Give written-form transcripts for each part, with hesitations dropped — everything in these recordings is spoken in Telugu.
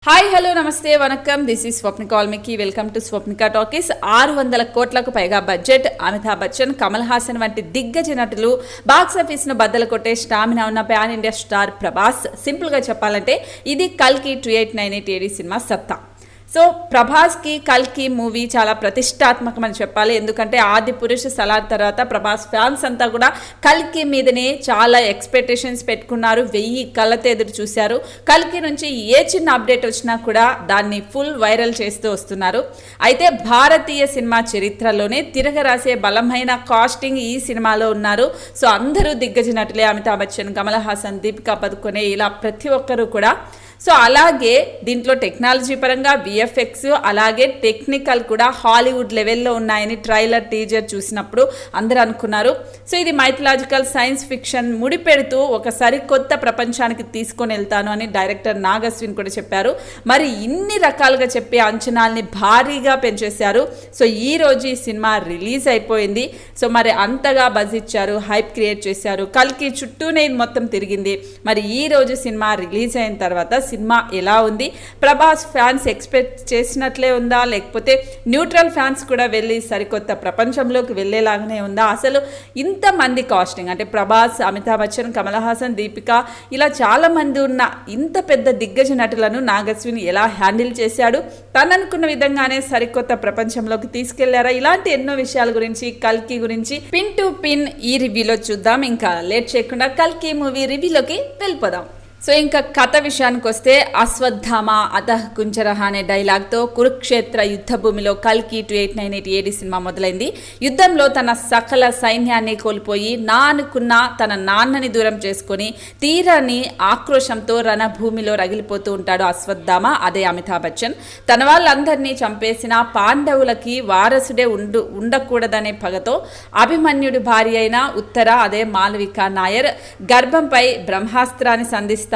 హాయ్ హలో నమస్తే vanakkam this is Swapnika Valmiki welcome to Swapnika talkies 600 కోట్లకు పైగా బడ్జెట్ అమితాబ్ బచ్చన్ కమల్ హాసన్ వంటి దిగ్గజ నటులు బాక్సాఫీస్ను బద్దలు కొట్టే స్టామినా ఉన్న ప్యాన్ ఇండియా స్టార్ ప్రభాస్. సింపుల్గా చెప్పాలంటే ఇది కల్కి 2898 ఏడి సినిమా సత్తా. సో ప్రభాస్కి కల్కి మూవీ చాలా ప్రతిష్టాత్మకమని చెప్పాలి. ఎందుకంటే ఆది పురుష్ సలార్ తర్వాత ప్రభాస్ ఫ్యాన్స్ అంతా కూడా కల్కి మీదనే చాలా ఎక్స్పెక్టేషన్స్ పెట్టుకున్నారు. 1000 కళ్ళతో ఎదురు చూశారు. కల్కి నుంచి ఏ చిన్న అప్డేట్ వచ్చినా కూడా దాన్ని ఫుల్ వైరల్ చేస్తూ వస్తున్నారు. అయితే భారతీయ సినిమా చరిత్రలోనే తిరగరాసే బలమైన కాస్టింగ్ ఈ సినిమాలో ఉన్నారు. సో అందరూ దిగ్గజ నటులే. అమితాబ్ బచ్చన్, కమల్ హాసన్, దీపికా పదుకొనే ఇలా ప్రతి ఒక్కరూ కూడా. సో అలాగే దీంట్లో టెక్నాలజీ పరంగా విఎఫ్ఎక్స్ అలాగే టెక్నికల్ కూడా హాలీవుడ్ లెవెల్లో ఉన్నాయని ట్రైలర్ టీజర్ చూసినప్పుడు అందరూ అనుకున్నారు. సో ఇది మైథలాజికల్ సైన్స్ ఫిక్షన్ ముడిపెడుతూ ఒక సరికొత్త ప్రపంచానికి తీసుకొని వెళ్తాను అని డైరెక్టర్ నాగశ్విన్ కూడా చెప్పారు. మరి ఇన్ని రకాలుగా చెప్పే అంచనాల్ని భారీగా పెంచేశారు. సో ఈ రోజు ఈ సినిమా రిలీజ్ అయిపోయింది. సో మరి అంతగా బజ్ ఇచ్చారు, హైప్ క్రియేట్ చేశారు. కల్కి చుట్టూనే మొత్తం తిరిగింది. మరి ఈ రోజు సినిమా రిలీజ్ అయిన తర్వాత సినిమా ఎలా ఉంది? ప్రభాస్ ఫ్యాన్స్ ఎక్స్పెక్ట్ చేసినట్లే ఉందా, లేకపోతే న్యూట్రల్ ఫ్యాన్స్ కూడా వెళ్ళి సరికొత్త ప్రపంచంలోకి వెళ్ళేలాగానే ఉందా? అసలు ఇంతమంది కాస్టింగ్ అంటే ప్రభాస్, అమితాబ్ బచ్చన్, కమల్ హాసన్, దీపిక ఇలా చాలా మంది ఉన్న ఇంత పెద్ద దిగ్గజ నటులను నాగశ్విన్ ఎలా హ్యాండిల్ చేశాడు? తను అనుకున్న విధంగానే సరికొత్త ప్రపంచంలోకి తీసుకెళ్లారా? ఇలాంటి ఎన్నో విషయాల గురించి, కల్కి గురించి పిన్ టు పిన్ ఈ రివ్యూలో చూద్దాం. ఇంకా లేట్ చేయకుండా కల్కి మూవీ రివ్యూలోకి వెళ్ళిపోదాం. సో ఇంకా కథ విషయానికి వస్తే, అశ్వత్థామ అతః కుంజరహ అనే డైలాగ్తో కురుక్షేత్ర యుద్ధ భూమిలో కల్కి 2898 ఏడి సినిమా మొదలైంది. యుద్ధంలో తన సకల సైన్యాన్ని కోల్పోయి అనుకున్న తన నాన్నని దూరం చేసుకొని తీరని ఆక్రోశంతో రణభూమిలో రగిలిపోతూ ఉంటాడు అశ్వత్థామ. అదే అమితాబ్ బచ్చన్. తన వాళ్ళందరినీ చంపేసిన పాండవులకి వారసుడే ఉండకూడదనే పగతో అభిమన్యుడి భార్య అయిన ఉత్తర, అదే మాలవిక నాయర్ గర్భంపై బ్రహ్మాస్త్రాన్ని సంధిస్తాడు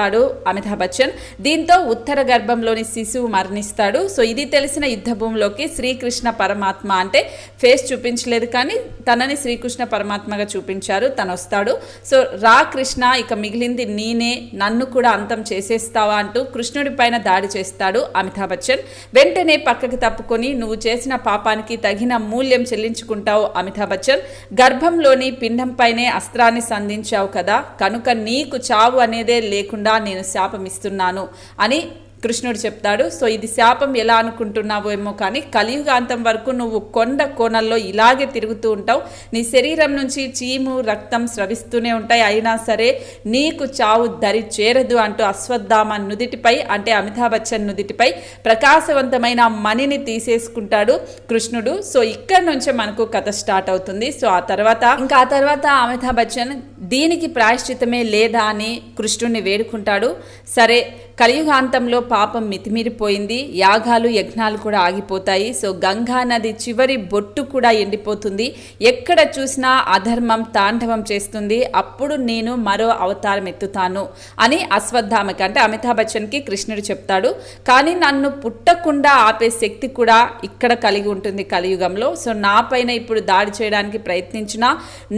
అమితాబ్ బచ్చన్. దీంతో ఉత్తర గర్భంలోని శిశువు మరణిస్తాడు. సో ఇది తెలిసిన యుద్ధ భూమిలోకి శ్రీకృష్ణ పరమాత్మ, అంటే ఫేస్ చూపించలేదు కానీ తనని శ్రీకృష్ణ పరమాత్మగా చూపించారు, తను వస్తాడు. సో రా కృష్ణ, ఇక మిగిలింది నేనే, నన్ను కూడా అంతం చేసేస్తావా అంటూ కృష్ణుడి పైన దాడి చేస్తాడు అమితాబ్ బచ్చన్. వెంటనే పక్కకి తప్పుకొని నువ్వు చేసిన పాపానికి తగిన మూల్యం చెల్లించుకుంటావు అమితాబ్ బచ్చన్. గర్భంలోని పిండం పైనే అస్త్రాన్ని సంధించావు కదా, కనుక నీకు చావు అనేదే లేకుండా నేను శాపం ఇస్తున్నాను అని కృష్ణుడు చెప్తాడు. సో ఇది శాపం ఎలా అనుకుంటున్నావో ఏమో కానీ కలియుగాంతం వరకు నువ్వు కొండ కోణల్లో ఇలాగే తిరుగుతూ ఉంటావు. నీ శరీరం నుంచి చీము రక్తం స్రవిస్తూనే ఉంటాయి, అయినా సరే నీకు చావు దరి చేరదు అంటూ అశ్వత్థామ నుదిటిపై, అంటే అమితాబ్ బచ్చన్ నుదిటిపై ప్రకాశవంతమైన మణిని తీసేసుకుంటాడు కృష్ణుడు. సో ఇక్కడ నుంచే మనకు కథ స్టార్ట్ అవుతుంది. సో ఆ తర్వాత అమితాబ్ బచ్చన్ దీనికి ప్రాయశ్చితమే లేదా అని కృష్ణుడిని వేడుకుంటాడు. సరే, కలియుగాంతంలో పాపం మితిమీరిపోయింది, యాగాలు యజ్ఞాలు కూడా ఆగిపోతాయి. సో గంగా నది చివరి బొట్టు కూడా ఎండిపోతుంది, ఎక్కడ చూసినా అధర్మం తాండవం చేస్తుంది, అప్పుడు నేను మరో అవతారం ఎత్తుతాను అని అశ్వత్థామకి, అంటే అమితాబ్ బచ్చన్కి కృష్ణుడు చెప్తాడు. కానీ నన్ను పుట్టకుండా ఆపే శక్తి కూడా ఇక్కడ కలిగి ఉంటుంది కలియుగంలో. సో నా పైన ఇప్పుడు దాడి చేయడానికి ప్రయత్నించినా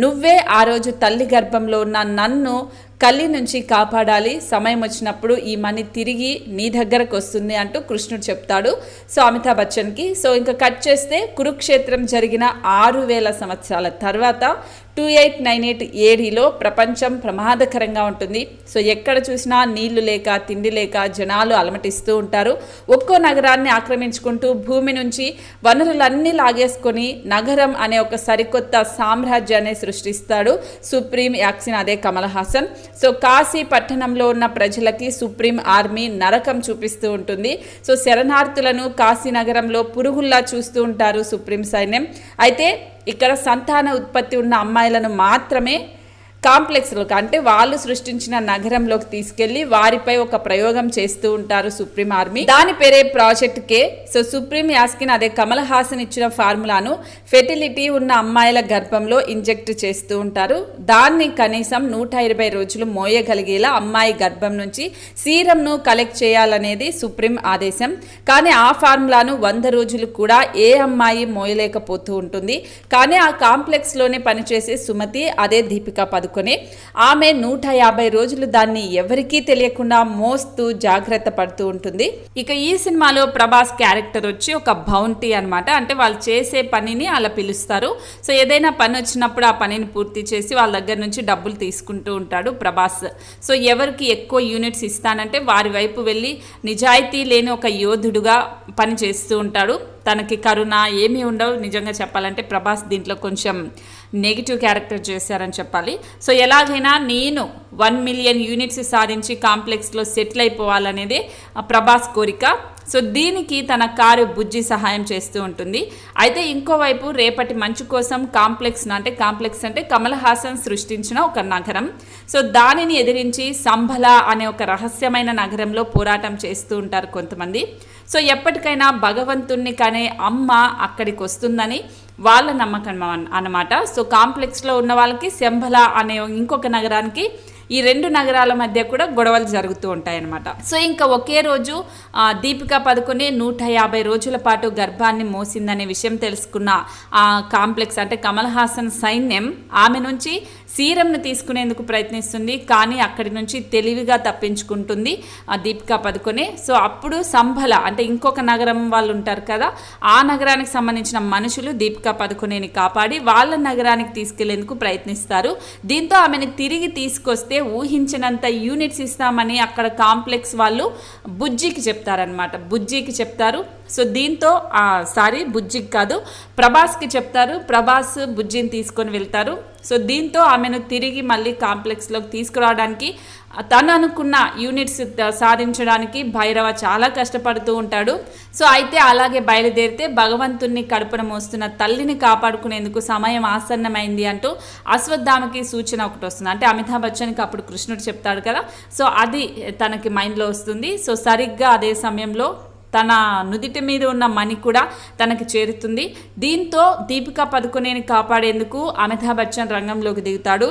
నువ్వే ఆ రోజు తల్లి గర్భంలో ఉన్న నన్ను కలి నుంచి కాపాడాలి, సమయం వచ్చినప్పుడు ఈ మణి తిరిగి నీ దగ్గరకు వస్తుంది అంటూ కృష్ణుడు చెప్తాడు సో అమితాబ్ బచ్చన్కి. సో ఇంకా కట్ చేస్తే కురుక్షేత్రం జరిగిన 6000 సంవత్సరాల తర్వాత 2898 ఏడిలో ప్రపంచం ప్రమాదకరంగా ఉంటుంది. సో ఎక్కడ చూసినా నీళ్లు లేక, తిండి లేక జనాలు అలమటిస్తూ ఉంటారు. ఒక్కో నగరాన్ని ఆక్రమించుకుంటూ భూమి నుంచి వనరులన్నీ లాగేసుకొని నగరం అనే ఒక సరికొత్త సామ్రాజ్యాన్ని సృష్టిస్తాడు సుప్రీం యాక్సిన్, అదే కమల్ హాసన్. సో కాశీ పట్టణంలో ఉన్న ప్రజలకి సుప్రీం ఆర్మీ నరకం చూపిస్తూ ఉంటుంది. సో శరణార్థులను కాశీ నగరంలో పురుగుల్లా చూస్తూ ఉంటారు సుప్రీం సైన్యం. అయితే ఇక్కడ సంతాన ఉత్పత్తి ఉన్న అమ్మాయిలను మాత్రమే కాంప్లెక్స్లోకి, అంటే వాళ్ళు సృష్టించిన నగరంలోకి తీసుకెళ్లి వారిపై ఒక ప్రయోగం చేస్తూ ఉంటారు సుప్రీం ఆర్మీ. దాని పేరే ప్రాజెక్ట్ కే. సో సుప్రీం యాస్కిన్, అదే కమల్ హాసన్ ఇచ్చిన ఫార్ములాను ఫెర్టిలిటీ ఉన్న అమ్మాయిల గర్భంలో ఇంజెక్ట్ చేస్తూ ఉంటారు. దాన్ని కనీసం 120 రోజులు మోయగలిగేలా అమ్మాయి గర్భం నుంచి సీరంను కలెక్ట్ చేయాలనేది సుప్రీం ఆదేశం. కానీ ఆ ఫార్ములాను 100 రోజులు కూడా ఏ అమ్మాయి మోయలేకపోతూ ఉంటుంది. కానీ ఆ కాంప్లెక్స్లోనే పనిచేసే సుమతి, అదే దీపికా పదుకొనే పదుకొనే. ఆమె 150 రోజులు దాన్ని ఎవరికీ తెలియకుండా మోస్తూ జాగ్రత్త పడుతూ ఉంటుంది. ఇక ఈ సినిమాలో ప్రభాస్ క్యారెక్టర్ వచ్చి ఒక బౌంటీ అనమాట. అంటే వాళ్ళు చేసే పనిని అలా పిలుస్తారు. సో ఏదైనా పని వచ్చినప్పుడు ఆ పనిని పూర్తి చేసి వాళ్ళ దగ్గర నుంచి డబ్బులు తీసుకుంటూ ఉంటాడు ప్రభాస్. సో ఎవరికి ఎక్కువ యూనిట్స్ ఇస్తానంటే వారి వైపు వెళ్ళి నిజాయితీ లేని ఒక యోధుడుగా పని చేస్తూ ఉంటాడు. తనకి కరుణ ఏమీ ఉండవు. నిజంగా చెప్పాలంటే ప్రభాస్ దీంట్లో కొంచెం నెగిటివ్ క్యారెక్టర్ చేశారని చెప్పాలి. సో ఎలాగైనా నేను 1 మిలియన్ యూనిట్స్ సాధించి కాంప్లెక్స్లో సెటిల్ అయిపోవాలనేదే ప్రభాస్ కోరిక. సో దీనికి తన కారు బుజ్జి సహాయం చేస్తూ ఉంటుంది. అయితే ఇంకోవైపు రేపటి మంచు కోసం కాంప్లెక్స్ అంటే కమల్ హాసన్ సృష్టించిన ఒక నగరం. సో దానిని ఎదిరించి సంభల అనే ఒక రహస్యమైన నగరంలో పోరాటం చేస్తూ ఉంటారు కొంతమంది. సో ఎప్పటికైనా భగవంతుణ్ణి కనే అమ్మ అక్కడికి వస్తుందని వాళ్ళ నమ్మకం అన్నమాట. సో కాంప్లెక్స్లో ఉన్న వాళ్ళకి శంభల అనే ఇంకొక నగరానికి ఈ 2 నగరాల మధ్య కూడా గొడవలు జరుగుతూ ఉంటాయన్నమాట. సో ఇంకా ఒకే రోజు దీపికా పదుకొనే 150 రోజుల పాటు గర్భాన్ని మోసిందనే విషయం తెలుసుకున్న ఆ కాంప్లెక్స్ అంటే కమల్ హాసన్ సైన్యం ఆమె నుంచి సీరంను తీసుకునేందుకు ప్రయత్నిస్తుంది. కానీ అక్కడి నుంచి తెలివిగా తప్పించుకుంటుంది దీపికా పదుకొనే. సో అప్పుడు సంభల అంటే ఇంకొక నగరం వాళ్ళు ఉంటారు కదా, ఆ నగరానికి సంబంధించిన మనుషులు దీపికా పదుకొనేని కాపాడి వాళ్ళ నగరానికి తీసుకెళ్లేందుకు ప్రయత్నిస్తారు. దీంతో ఆమెను తిరిగి తీసుకొస్తే ఊహించినంత యూనిట్స్ ఇస్తామని అక్కడ కాంప్లెక్స్ వాళ్ళు బుజ్జికి చెప్తారు. సో దీంతో బుజ్జికి కాదు ప్రభాస్కి చెప్తారు. ప్రభాస్ బుజ్జిని తీసుకొని వెళ్తారు. సో దీంతో ఆమెను తిరిగి మళ్ళీ కాంప్లెక్స్లోకి తీసుకురావడానికి తను అనుకున్న యూనిట్స్ సాధించడానికి భైరవ చాలా కష్టపడుతూ ఉంటాడు. సో అయితే అలాగే బయలుదేరితే భగవంతుణ్ణి కడుపున మోస్తున్న తల్లిని కాపాడుకునేందుకు సమయం ఆసన్నమైంది అంటూ అశ్వత్థామకి సూచన ఒకటి వస్తుంది. అంటే అమితాబ్ బచ్చన్కి అప్పుడు కృష్ణుడు చెప్తాడు కదా, సో అది తనకి మైండ్లో వస్తుంది. సో సరిగ్గా అదే సమయంలో తన నుదిటి మీద ఉన్న మణి కూడా తనకి చేరుతుంది. దీంతో దీపికా పదుకొనేని కాపాడేందుకు అమితాబ్ బచ్చన్ రంగంలోకి దిగుతాడు.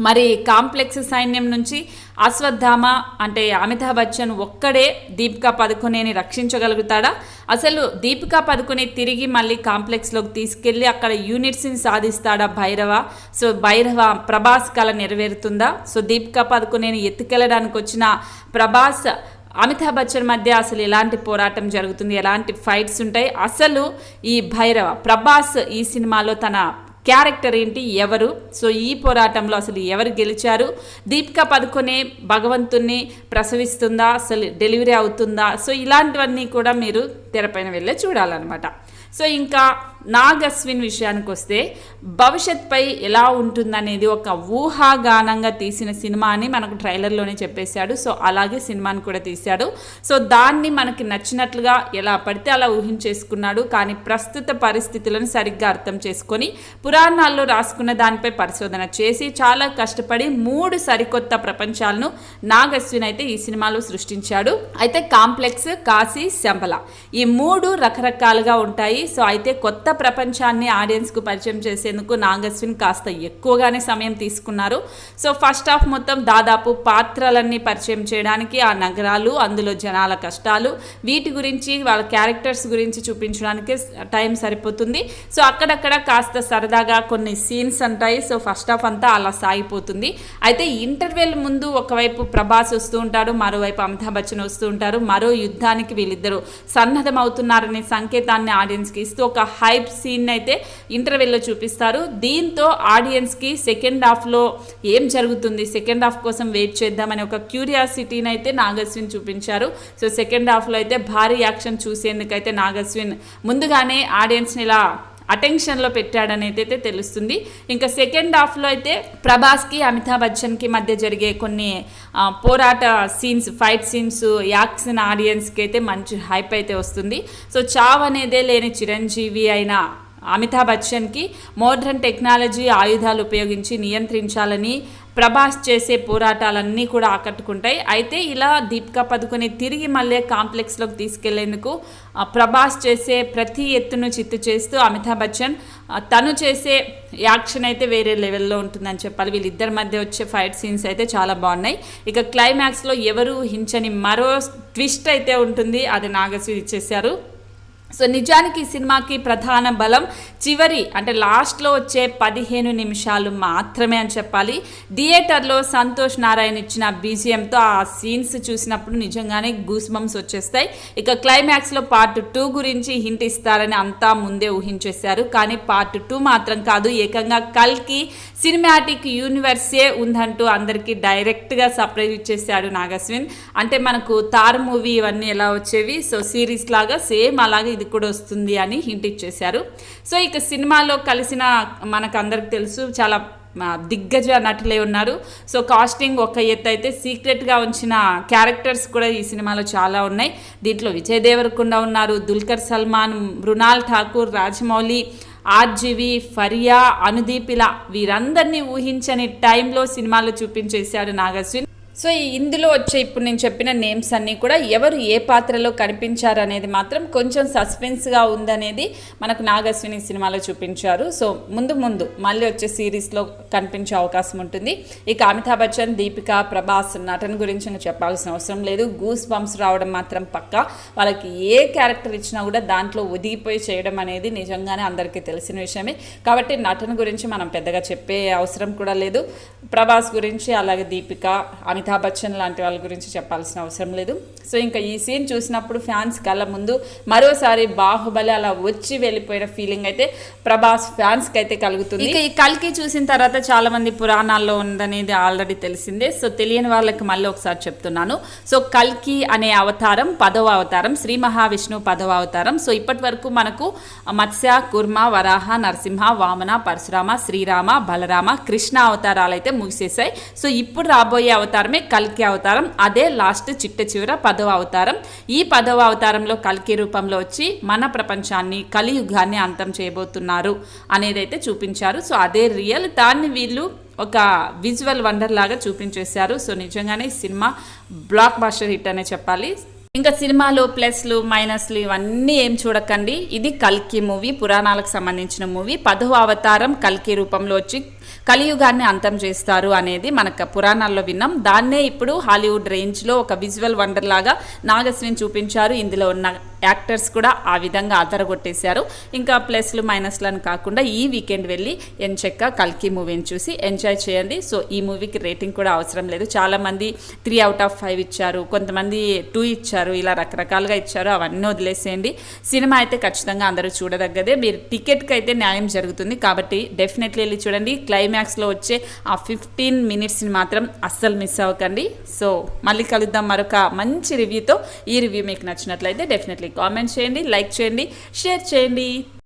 మరి కాంప్లెక్స్ సైన్యం నుంచి అశ్వత్థామ అంటే అమితాబ్ బచ్చన్ ఒక్కడే దీపికా పదుకొనేని రక్షించగలుగుతాడా? అసలు దీపికా పదుకొనే తిరిగి మళ్ళీ కాంప్లెక్స్లోకి తీసుకెళ్ళి అక్కడ యూనిట్స్ని సాధిస్తాడా భైరవ? సో భైరవ ప్రభాస్ కళ నెరవేరుతుందా? సో దీపికా పదుకొనేని ఎత్తుకెళ్ళడానికి వచ్చిన ప్రభాస్ అమితాబ్ బచ్చన్ మధ్య అసలు ఎలాంటి పోరాటం జరుగుతుంది, ఎలాంటి ఫైట్స్ ఉంటాయి, అసలు ఈ భైరవ ప్రభాస్ ఈ సినిమాలో తన క్యారెక్టర్ ఏంటి, ఎవరు? సో ఈ పోరాటంలో అసలు ఎవరు గెలిచారు? దీపికా పదుకొనే భగవంతుణ్ణి ప్రసవిస్తుందా, అసలు డెలివరీ అవుతుందా? సో ఇలాంటివన్నీ కూడా మీరు తెరపైన వెళ్ళే చూడాలన్నమాట. సో ఇంకా నాగ్ అశ్విన్ విషయానికి వస్తే భవిష్యత్పై ఎలా ఉంటుందనేది ఒక ఊహాగానంగా తీసిన సినిమా అని మనకు ట్రైలర్లోనే చెప్పేశాడు. సో అలాగే సినిమాని కూడా తీశాడు. సో దాన్ని మనకి నచ్చినట్లుగా ఎలా పడితే అలా ఊహించేసుకున్నాడు. కానీ ప్రస్తుత పరిస్థితులను సరిగ్గా అర్థం చేసుకొని పురాణాల్లో రాసుకున్న దానిపై పరిశోధన చేసి చాలా కష్టపడి 3 సరికొత్త ప్రపంచాలను నాగ్ అశ్విన్ అయితే ఈ సినిమాలో సృష్టించాడు. అయితే కాంప్లెక్స్, కాశీ, శంబల ఈ 3 రకరకాలుగా ఉంటాయి. సో అయితే కొత్త ప్రపంచాన్ని ఆడియన్స్కు పరిచయం చేసేందుకు నాగ్ అశ్విన్ కాస్త ఎక్కువగానే సమయం తీసుకున్నారు. సో ఫస్ట్ హాఫ్ మొత్తం దాదాపు పాత్రలన్నీ పరిచయం చేయడానికి, ఆ నగరాలు, అందులో జనాల కష్టాలు, వీటి గురించి వాళ్ళ క్యారెక్టర్స్ గురించి చూపించడానికి టైం సరిపోతుంది. సో అక్కడక్కడ కాస్త సరదాగా కొన్ని సీన్స్ ఉంటాయి. సో ఫస్ట్ హాఫ్ అంతా అలా సాగిపోతుంది. అయితే ఇంటర్వెల్ ముందు ఒకవైపు ప్రభాస్ వస్తూ ఉంటాడు, మరోవైపు అమితాబ్ బచ్చన్ వస్తూ ఉంటారు. మరో యుద్ధానికి వీళ్ళిద్దరూ సన్నద్ధం అవుతున్నారనే సంకేతాన్ని ఆడియన్స్కి ఇస్తూ ఒక హైప్ సీన్ అయితే ఇంటర్వెల్లో చూపిస్తారు. దీంతో ఆడియన్స్కి సెకండ్ హాఫ్లో ఏం జరుగుతుంది, సెకండ్ హాఫ్ కోసం వెయిట్ చేద్దామని ఒక క్యూరియాసిటీని అయితే నాగ్ అశ్విన్ చూపించారు. సో సెకండ్ హాఫ్లో అయితే భారీ యాక్షన్ చూసేందుకైతే నాగ్ అశ్విన్ ముందుగానే ఆడియన్స్ని ఇలా అటెన్షన్లో పెట్టాడనేది అయితే తెలుస్తుంది. ఇంకా సెకండ్ హాఫ్లో అయితే ప్రభాస్కి అమితాబ్ బచ్చన్కి మధ్య జరిగే కొన్ని పోరాట సీన్స్, ఫైట్ సీన్స్, యాక్షన్ ఆడియన్స్కి అయితే మంచి హైప్ అయితే వస్తుంది. సో చావ్ అనేదే లేని చిరంజీవి అయిన అమితాబ్ బచ్చన్కి మోడ్రన్ టెక్నాలజీ ఆయుధాలు ఉపయోగించి నియంత్రించాలని ప్రభాస్ చేసే పోరాటాలన్నీ కూడా ఆకట్టుకుంటాయి. అయితే ఇలా దీపికా పదుకొనే తిరిగి మళ్ళీ కాంప్లెక్స్లోకి తీసుకెళ్లేందుకు ప్రభాస్ చేసే ప్రతి ఎత్తును చిత్తు చేస్తూ అమితాబ్ బచ్చన్ తను చేసే యాక్షన్ అయితే వేరే లెవెల్లో ఉంటుందని చెప్పాలి. వీళ్ళిద్దరి మధ్య వచ్చే ఫైట్ సీన్స్ అయితే చాలా బాగున్నాయి. ఇక క్లైమాక్స్లో ఎవరు హించని మరో ట్విస్ట్ అయితే ఉంటుంది, అది నాగ్ అశ్విన్ ఇచ్చేశారు. సో నిజానికి ఈ సినిమాకి ప్రధాన బలం చివరి అంటే లాస్ట్లో వచ్చే 15 నిమిషాలు మాత్రమే అని చెప్పాలి. థియేటర్లో సంతోష్ నారాయణ ఇచ్చిన బీజిఎంతో ఆ సీన్స్ చూసినప్పుడు నిజంగానే గూస్ బంప్స్ వచ్చేస్తాయి. ఇక క్లైమాక్స్లో పార్ట్ 2 గురించి హింట్ ఇస్తారని అంతా ముందే ఊహించేశారు. కానీ పార్ట్ 2 మాత్రం కాదు, ఏకంగా కల్కి సినిమాటిక్ యూనివర్సే ఉందంటూ అందరికీ డైరెక్ట్గా సర్ప్రైజ్ ఇచ్చేసాడు నాగస్విన్. అంటే మనకు తార్ మూవీ ఇవన్నీ ఎలా వచ్చేవి, సో సిరీస్ లాగా సేమ్ అలాగే ఇది కూడా వస్తుంది అని హింట్ ఇచ్చేశారు. సో ఇక సినిమాలో కలిసిన మనకు అందరికి తెలుసు చాలా దిగ్గజ నటులే ఉన్నారు. సో కాస్టింగ్ ఒక ఎత్తు అయితే సీక్రెట్గా ఉంచిన క్యారెక్టర్స్ కూడా ఈ సినిమాలో చాలా ఉన్నాయి. దీంట్లో విజయ్ దేవరకొండ ఉన్నారు, దుల్కర్ సల్మాన్, మృణాల్ ఠాకూర్, రాజమౌళి, ఆర్జీవి, ఫరియా, అనుదీప్, ఇలా వీరందరినీ ఊహించని టైంలో సినిమాలో చూపించేశాడు నాగస్విన్. సో ఇందులో వచ్చే ఇప్పుడు నేను చెప్పిన నేమ్స్ అన్నీ కూడా ఎవరు ఏ పాత్రలో కనిపించారు అనేది మాత్రం కొంచెం సస్పెన్స్గా ఉందనేది మనకు నాగస్విని సినిమాలో చూపించారు. సో ముందు మళ్ళీ వచ్చే సిరీస్లో కనిపించే అవకాశం ఉంటుంది. ఇక అమితాబ్ బచ్చన్, దీపిక, ప్రభాస్ నటన గురించి ఇంకా చెప్పాల్సిన అవసరం లేదు. గూస్ బంప్స్ రావడం మాత్రం పక్కా. వాళ్ళకి ఏ క్యారెక్టర్ ఇచ్చినా కూడా దాంట్లో ఒదిగిపోయి చేయడం అనేది నిజంగానే అందరికీ తెలిసిన విషయమే. కాబట్టి నటన గురించి మనం పెద్దగా చెప్పే అవసరం కూడా లేదు. ప్రభాస్ గురించి అలాగే దీపిక, అమితాబ్ బచ్చన్ లాంటి వాళ్ళ గురించి చెప్పాల్సిన అవసరం లేదు. సో ఇంకా ఈ సీన్ చూసినప్పుడు ఫ్యాన్స్ కళ్ళ ముందు మరోసారి బాహుబలి అలా వచ్చి వెళ్ళిపోయిన ఫీలింగ్ అయితే ప్రభాస్ ఫ్యాన్స్కి అయితే కలుగుతుంది. ఇక ఈ కల్కి చూసిన తర్వాత చాలా మంది పురాణాల్లో ఉందనేది ఆల్రెడీ తెలిసిందే. సో తెలియని వాళ్ళకి మళ్ళీ ఒకసారి చెప్తున్నాను. సో కల్కి అనే అవతారం 10వ అవతారం, శ్రీ మహావిష్ణువు 10వ అవతారం. సో ఇప్పటి వరకు మనకు మత్స్య, కుర్మ, వరాహ, నరసింహ, వామన, పరశురామ, శ్రీరామ, బలరామ, కృష్ణ అవతారాలు అయితే ముగిసేసాయి. సో ఇప్పుడు రాబోయే అవతారమే కల్కి అవతారం. అదే లాస్ట్ చిట్ట చివర 10వ అవతారం. ఈ 10వ అవతారంలో కల్కి రూపంలో వచ్చి మన ప్రపంచాన్ని, కలియుగాన్ని అంతం చేయబోతున్నారు అనేదైతే చూపించారు. సో అదే రియల్. దాన్ని వీళ్ళు ఒక విజువల్ వండర్ లాగా చూపించేశారు. సో నిజంగానే సినిమా బ్లాక్ బస్టర్ హిట్ అనే చెప్పాలి. ఇంకా సినిమాలో ప్లస్లు మైనస్లు ఇవన్నీ ఏం చూడకండి. ఇది కల్కి మూవీ, పురాణాలకు సంబంధించిన మూవీ. 10వ అవతారం కల్కి రూపంలో వచ్చి కలియుగాన్ని అంతం చేస్తారు అనేది మనకు పురాణాల్లో విన్నాం. దాన్నే ఇప్పుడు హాలీవుడ్ రేంజ్లో ఒక విజువల్ వండర్ లాగా నాగస్విన్ చూపించారు. ఇందులో ఉన్న యాక్టర్స్ కూడా ఆ విధంగా అదరగొట్టేశారు. ఇంకా ప్లస్లు మైనస్లను కాకుండా ఈ వీకెండ్ వెళ్ళి ఎంచక్క కల్కి మూవీని చూసి ఎంజాయ్ చేయండి. సో ఈ మూవీకి రేటింగ్ కూడా అవసరం లేదు. చాలామంది 3/5 ఇచ్చారు, కొంతమంది 2 ఇచ్చారు, ఇలా రకరకాలుగా ఇచ్చారు. అవన్నీ వదిలేసేయండి. సినిమా అయితే ఖచ్చితంగా అందరూ చూడదగ్గదే. మీరు టికెట్కి అయితే న్యాయం జరుగుతుంది కాబట్టి డెఫినెట్లీ వెళ్ళి చూడండి. క్లైమాక్స్లో వచ్చే ఆ 15 మినిట్స్ని మాత్రం అస్సలు మిస్ అవ్వకండి. సో మళ్ళీ కలుద్దాం మరొక మంచి రివ్యూతో. ఈ రివ్యూ మీకు నచ్చినట్లయితే డెఫినెట్లీ కామెంట్ చేయండి, లైక్ చేయండి, షేర్ చేయండి.